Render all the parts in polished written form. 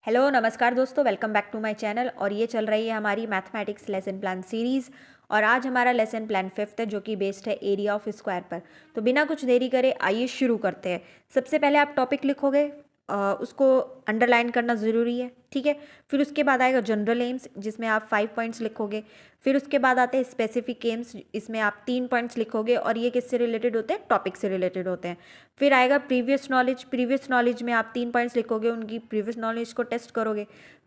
Hello नमस्कार दोस्तों, welcome back to my channel. और ये चल रही है हमारी मैथमेटिक्स लेसन प्लान सीरीज़। और आज हमारा लेसन प्लान 5th है, जो कि बेस्ड है एरिया ऑफ स्क्वायर पर। तो बिना कुछ देरी करे आइए शुरू करते हैं। सबसे पहले आप टॉपिक लिखोगे, उसको अंडरलाइन करना ज़रूरी है, ठीक है। फिर उसके बाद आएगा जनरल एम्स, जिसमें आप 5 पॉइंट्स लिखोगे। फिर उसके बाद आते हैं स्पेसिफिक एम्स, इसमें आप 3 पॉइंट्स लिखोगे और ये किससे रिलेटेड होते हैं, टॉपिक से रिलेटेड होते हैं। फिर आएगा प्रीवियस नॉलेज में आप 3 पॉइंट्स लिखोगे, उनकी प्रीवियस नॉलेज को टेस्ट करोगे।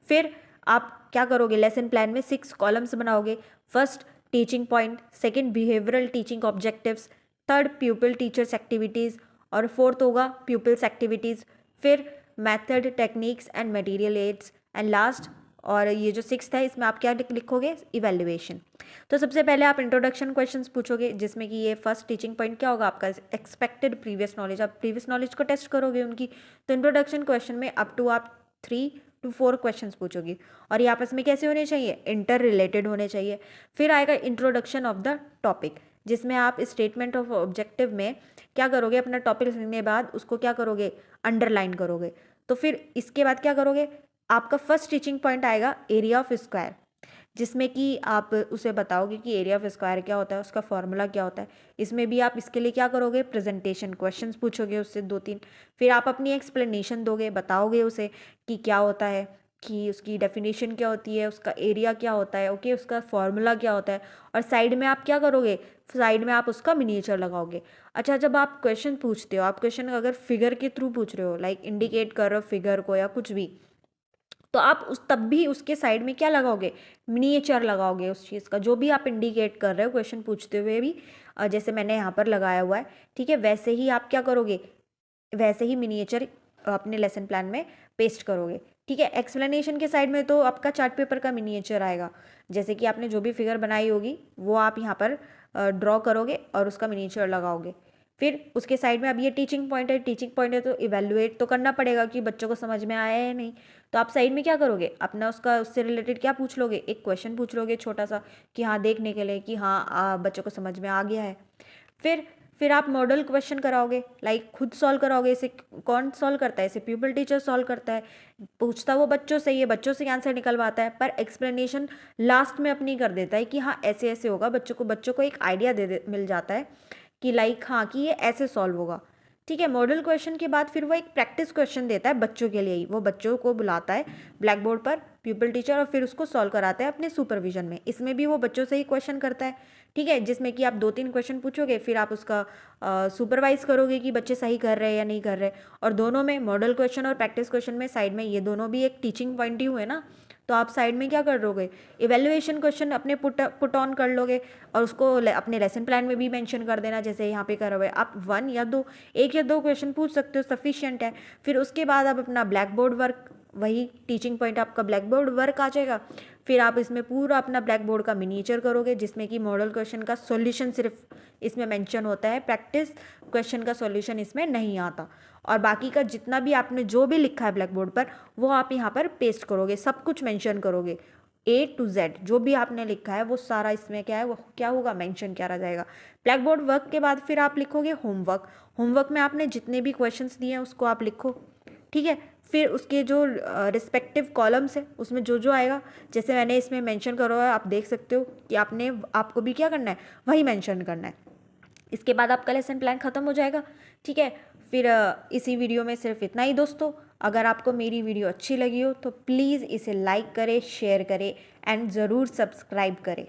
फिर आप क्या करोगे, लेसन प्लान में 6 कॉलम्स बनाओगे। First teaching point, second behavioural teaching objectives, third pupil teachers activities और फोर्थ होगा प्यूपिल्स एक्टिविटीज़। फिर method, techniques and material aids and last, और ये जो 6th है इसमें आप क्या लिखोगे, इवेल्युएशन। तो सबसे पहले आप इंट्रोडक्शन क्वेश्चंस पूछोगे, जिसमें कि ये फर्स्ट टीचिंग पॉइंट क्या होगा आपका, एक्सपेक्टेड प्रीवियस नॉलेज। आप प्रीवियस नॉलेज को टेस्ट करोगे उनकी। तो इंट्रोडक्शन क्वेश्चन में अप टू आप 3 to 4 क्वेश्चंस पूछोगी, और ये आपस में कैसे होने चाहिए, इंटर रिलेटेड होने चाहिए। फिर आएगा इंट्रोडक्शन ऑफ द टॉपिक, जिसमें आप स्टेटमेंट ऑफ ऑब्जेक्टिव में क्या करोगे, अपना टॉपिक लिखने के बाद उसको क्या करोगे, अंडरलाइन करोगे। तो फिर इसके बाद क्या करोगे, आपका फर्स्ट टीचिंग पॉइंट आएगा एरिया ऑफ स्क्वायर, जिसमें कि आप उसे बताओगे कि एरिया ऑफ स्क्वायर क्या होता है, उसका फॉर्मूला क्या होता है। इसमें भी आप इसके लिए क्या करोगे, प्रेजेंटेशन क्वेश्चंस पूछोगे उससे 2-3। फिर आप अपनी एक्सप्लेनेशन दोगे, बताओगे उसे कि क्या होता है, कि उसकी डेफिनेशन क्या होती है, उसका एरिया क्या होता है, ओके, उसका फॉर्मूला क्या होता है। और साइड में आप क्या करोगे, साइड में आप उसका मिनिएचर लगाओगे। अच्छा, जब आप क्वेश्चन पूछते हो, आप क्वेश्चन अगर फिगर के थ्रू पूछ रहे हो, लाइक इंडिकेट कर रहे हो फिगर को या कुछ भी, तो आप उस तब भी उसके साइड में क्या लगाओगे, मिनिएचर लगाओगे उस चीज़ का, जो भी आप इंडिकेट कर रहे हो क्वेश्चन पूछते हुए भी। जैसे मैंने यहाँ पर लगाया हुआ है, ठीक है, वैसे ही आप क्या करोगे, वैसे ही मिनिएचर अपने लेसन प्लान में पेस्ट करोगे, ठीक है। एक्सप्लेनेशन के साइड में तो आपका चार्ट पेपर का मिनिएचर आएगा, जैसे कि आपने जो भी फिगर बनाई होगी वो आप यहाँ पर ड्रॉ करोगे और उसका मिनिएचर लगाओगे। फिर उसके साइड में अब ये टीचिंग पॉइंट है तो इवेलुएट तो करना पड़ेगा कि बच्चों को समझ में आया है नहीं। तो आप साइड में क्या करोगे, अपना उसका उससे रिलेटेड क्या पूछ लोगे, एक क्वेश्चन पूछ लोगे छोटा सा, कि हाँ, देखने के लिए कि हाँ बच्चों को समझ में आ गया है। फिर आप मॉडल क्वेश्चन कराओगे, लाइक खुद सॉल्व कराओगे। इसे कौन सॉल्व करता है, इसे प्यूपिल टीचर सॉल्व करता है। पूछता वो बच्चों से, ये बच्चों से आंसर निकलवाता है, पर एक्सप्लेनेशन लास्ट में अपनी कर देता है कि हाँ ऐसे ऐसे होगा। बच्चों को एक आइडिया मिल जाता है कि लाइक हाँ, कि ये ऐसे सॉल्व होगा, ठीक है। मॉडल क्वेश्चन के बाद फिर वो एक प्रैक्टिस क्वेश्चन देता है बच्चों के लिए ही। वो बच्चों को बुलाता है ब्लैक बोर्ड पर, प्यूपिल टीचर, और फिर उसको सॉल्व कराता है अपने सुपरविजन में। इसमें भी वो बच्चों से ही क्वेश्चन करता है, ठीक है, जिसमें कि आप 2-3 क्वेश्चन पूछोगे, फिर आप उसका सुपरवाइज करोगे कि बच्चे सही कर रहे हैं या नहीं कर रहे। और दोनों में, मॉडल क्वेश्चन और प्रैक्टिस क्वेश्चन में, साइड में ये दोनों भी एक टीचिंग पॉइंट ही हुए ना। तो आप साइड में क्या कर लोगे, इवेल्युएशन क्वेश्चन अपने पुट ऑन कर लोगे, और उसको अपने लेसन प्लान में भी मेंशन कर देना, जैसे यहाँ पे करा हुआ है। आप 1 या 2 क्वेश्चन पूछ सकते हो, सफिशिएंट है। फिर उसके बाद आप अपना ब्लैक बोर्ड वर्क, वही टीचिंग पॉइंट आपका ब्लैक बोर्ड वर्क आ जाएगा। फिर आप इसमें पूरा अपना ब्लैक बोर्ड का मिनिएचर करोगे, जिसमें कि मॉडल क्वेश्चन का सॉल्यूशन सिर्फ इसमें मेंशन होता है, प्रैक्टिस क्वेश्चन का सॉल्यूशन इसमें नहीं आता। और बाकी का जितना भी आपने जो भी लिखा है ब्लैक बोर्ड पर, वो आप यहाँ पर पेस्ट करोगे, सब कुछ मेंशन करोगे, A to Z जो भी आपने लिखा है वो सारा इसमें क्या है, वो क्या होगा, मेंशन किया जाएगा। ब्लैक बोर्ड वर्क के बाद फिर आप लिखोगे होमवर्क। होमवर्क में आपने जितने भी क्वेश्चंस दिए हैं उसको आप लिखो, ठीक है। फिर उसके जो रिस्पेक्टिव कॉलम्स है उसमें जो जो आएगा, जैसे मैंने इसमें मेंशन करो है, आप देख सकते हो कि आपको भी क्या करना है, वही मेंशन करना है। इसके बाद आपका लेसन प्लान ख़त्म हो जाएगा, ठीक है। फिर इसी वीडियो में सिर्फ इतना ही दोस्तों। अगर आपको मेरी वीडियो अच्छी लगी हो तो प्लीज़ इसे लाइक करें, शेयर करें एंड ज़रूर सब्सक्राइब करें।